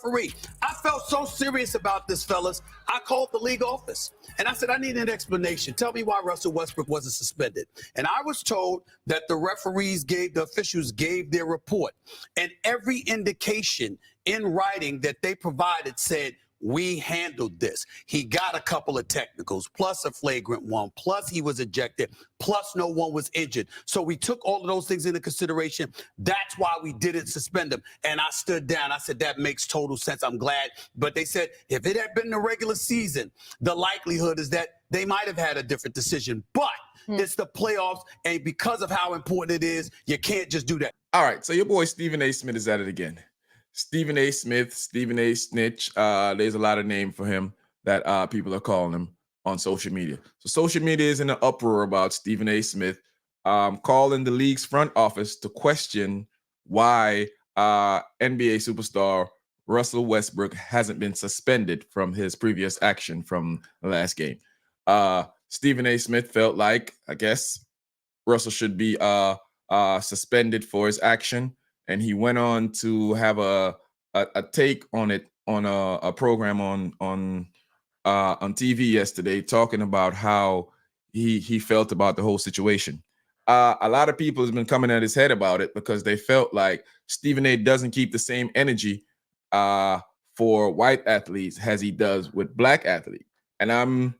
referee. I felt so serious about this, fellas. I called the league office and I said, I need an explanation. Tell me why Russell Westbrook wasn't suspended. And I was told that the officials gave their report. And every indication in writing that they provided said, we handled this. He got a couple of technicals, plus a flagrant one, plus he was ejected, plus no one was injured. So we took all of those things into consideration. That's why we didn't suspend him. And I stood down. I said, that makes total sense. I'm glad. But they said, if it had been the regular season, the likelihood is that they might have had a different decision. But it's the playoffs, and because of how important it is, you can't just do that. All right, so your boy Stephen A. Smith is at it again. Stephen A. Smith, Stephen A. Snitch. There's a lot of names for him that people are calling him on social media. So social media is in an uproar about Stephen A. Smith calling the league's front office to question why NBA superstar Russell Westbrook hasn't been suspended from his previous action from the last game. Stephen A. Smith felt like, I guess, Russell should be suspended for his action. And he went on to have a take on it on a program on TV yesterday, talking about how he felt about the whole situation. A lot of people have been coming at his head about it because they felt like Stephen A. doesn't keep the same energy for white athletes as he does with black athletes. And I'm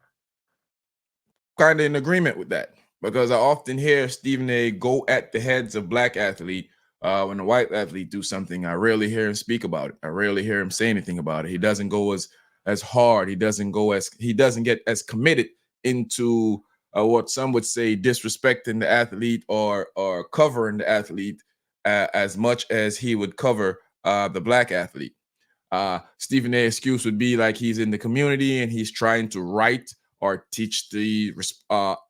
kind of in agreement with that because I often hear Stephen A. go at the heads of black athletes. When a white athlete do something, I rarely hear him speak about it. I rarely hear him say anything about it. He doesn't go as hard. He doesn't get as committed into what some would say disrespecting the athlete or covering the athlete as much as he would cover the black athlete. Stephen A. excuse would be like he's in the community and he's trying to write or teach the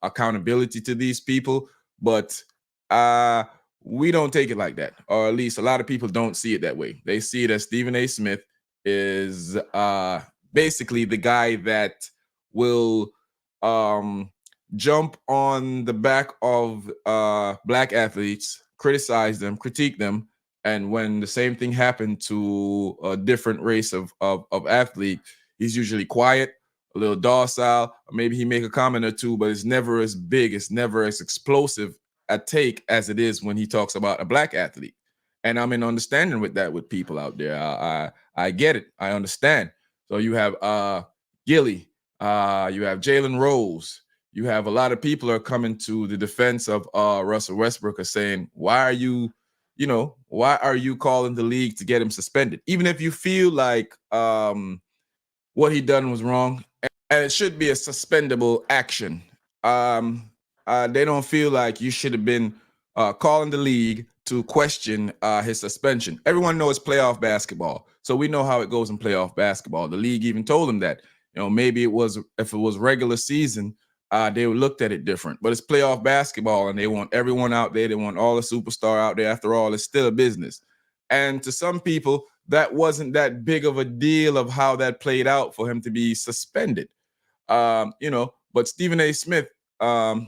accountability to these people, but we don't take it like that, or at least a lot of people don't see it that way. They see it as Stephen A. Smith is basically the guy that will jump on the back of black athletes, criticize them, critique them, and when the same thing happened to a different race of athlete, he's usually quiet, a little docile, or maybe he make a comment or two, but it's never as big, it's never as explosive a take as it is when he talks about a black athlete. And I'm in understanding with that with people out there. I get it. I understand. So you have Gilly, you have Jalen Rose, you have a lot of people are coming to the defense of Russell Westbrook are saying, why are you calling the league to get him suspended? Even if you feel like what he done was wrong and it should be a suspendable action. They don't feel like you should have been calling the league to question his suspension. Everyone knows playoff basketball, so we know how it goes in playoff basketball. The league even told him that, maybe if it was regular season, they would looked at it different. But it's playoff basketball, and they want everyone out there. They want all the superstar out there. After all, it's still a business. And to some people, that wasn't that big of a deal of how that played out for him to be suspended. But Stephen A. Smith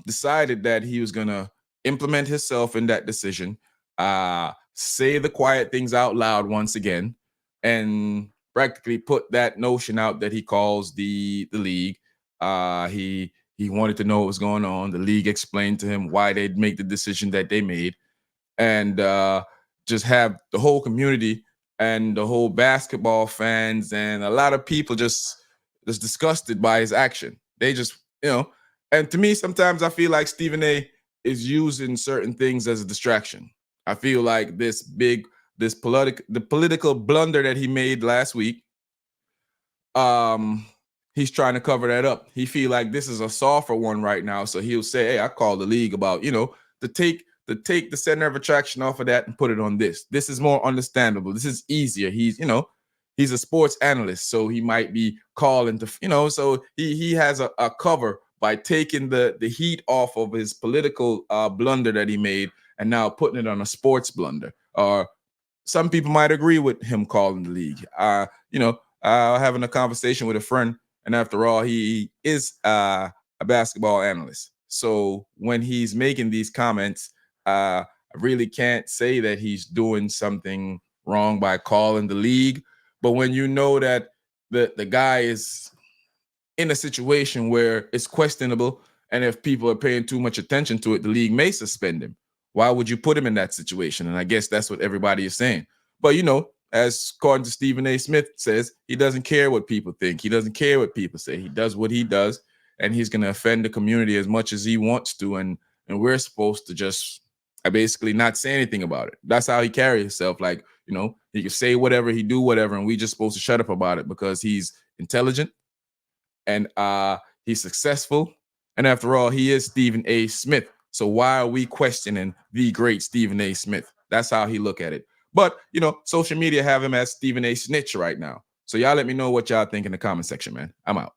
decided that he was going to implement himself in that decision, say the quiet things out loud once again, and practically put that notion out that he calls the league. He wanted to know what was going on. The league explained to him why they'd make the decision that they made, and just have the whole community and the whole basketball fans and a lot of people just disgusted by his action. They just, and to me, sometimes I feel like Stephen A. is using certain things as a distraction. I feel like the political blunder that he made last week, he's trying to cover that up. He feel like this is a softer one right now, so he'll say, "Hey, I called the league about to take the center of attraction off of that and put it on this. This is more understandable. This is easier." He's a sports analyst, so he might be calling to so he has a cover by taking the heat off of his political blunder that he made and now putting it on a sports blunder. Or some people might agree with him calling the league. Having a conversation with a friend, and after all, he is a basketball analyst. So when he's making these comments, I really can't say that he's doing something wrong by calling the league. But when you know that the guy is in a situation where it's questionable, and if people are paying too much attention to it, the league may suspend him. Why would you put him in that situation? And I guess that's what everybody is saying. But, you know, as according to Stephen A. Smith says, he doesn't care what people think. He doesn't care what people say. He does what he does, and he's going to offend the community as much as he wants to. And we're supposed to just basically not say anything about it. That's how he carries himself. Like, you know, he can say whatever, he do whatever, and we just supposed to shut up about it because he's intelligent and he's successful. And after all, he is Stephen A. Smith. So why are we questioning the great Stephen A. Smith? That's how he look at it. But, you know, social media have him as Stephen A. Snitch right now. So y'all let me know what y'all think in the comment section, man. I'm out.